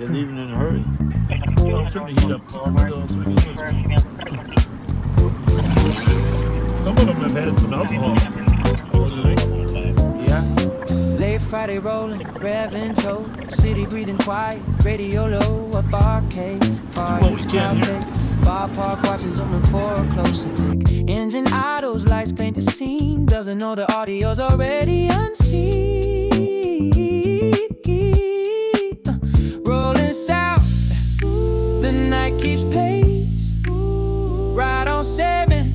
They're leaving in a hurry. Well, it's starting to heat up. Some of them have had some alcohol. Yeah. Late Friday rolling, revving tow, city breathing quiet, radio low, up arcade, far Well, we east can't crowd hear. thick, ballpark watching zooming for a closer pick. Engine idles, lights paint the scene, doesn't know the audio's already unseen. Rolling south, the night keeps pace, right on 7,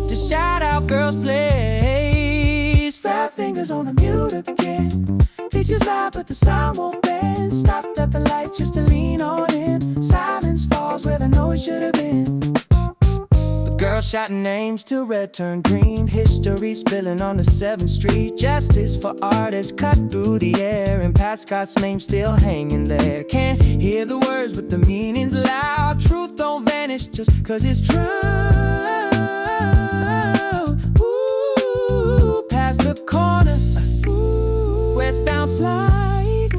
just shout out girls place. 5 fingers on the mute again, pictures loud but the sound won't bend. Stopped at the light just to lean on in, silence falls where the noise should have been. The girl shouting names till red turned green, history spilling on the 7th Street. Justice for artists cut through the air, and Pat Scott's name still hanging there. Can't hear the words but the meaning's loud, truth don't vanish just cause it's true. Past the corner, westbound slide,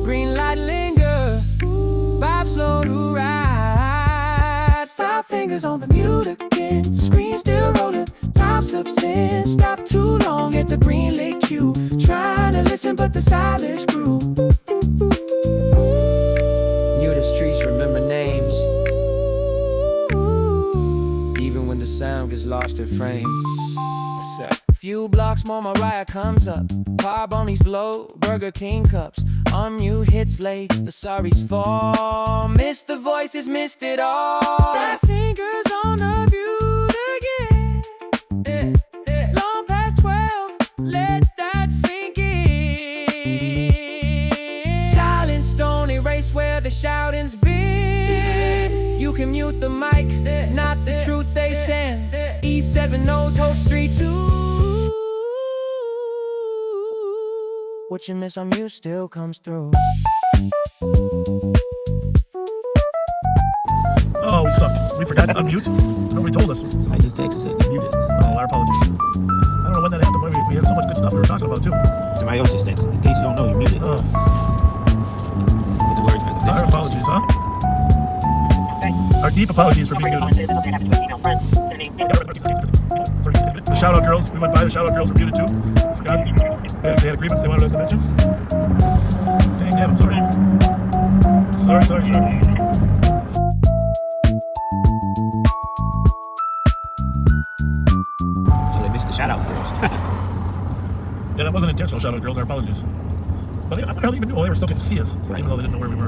green light linger, vibe slow to ride. 5 fingers on the mute again, screen still rolling, time slips in. Stop too long at the green lit cue, trying to listen but the silence grew. Knew the streets remember names, even when the sound gets lost in frames. Few blocks more, Mariah comes up, car bunnies blow, Burger King cups, unmute hits late, the sorries fall, missed the voices, missed it all. 5 fingers on the butte again, long past 12, let that sink in. Silence don't erase where the shouting's been, you can mute the mic, not the truth they send. E7 knows Hope Street too. What you miss on mute still comes through. Oh, we sucked. We forgot to unmute. Nobody told us. I just texted said you muted. Oh, our apologies. I don't know when that happened. We had so much good stuff we were talking about, too. Somebody else just texted. In case you don't know, you muted. Oh, With the words back. our apologies, huh? Our deep apologies for being muted. The shout-out girls. We went by. The shout-out girls were muted, too. Forgot. They had agreements they wanted us to mention. Dang, damn, sorry. Sorry. So they missed the shout out girls. Yeah, that wasn't intentional, shout-out girls. Our apologies. But I hardly even knew they were still getting to see us, Right. even though they didn't know where we were.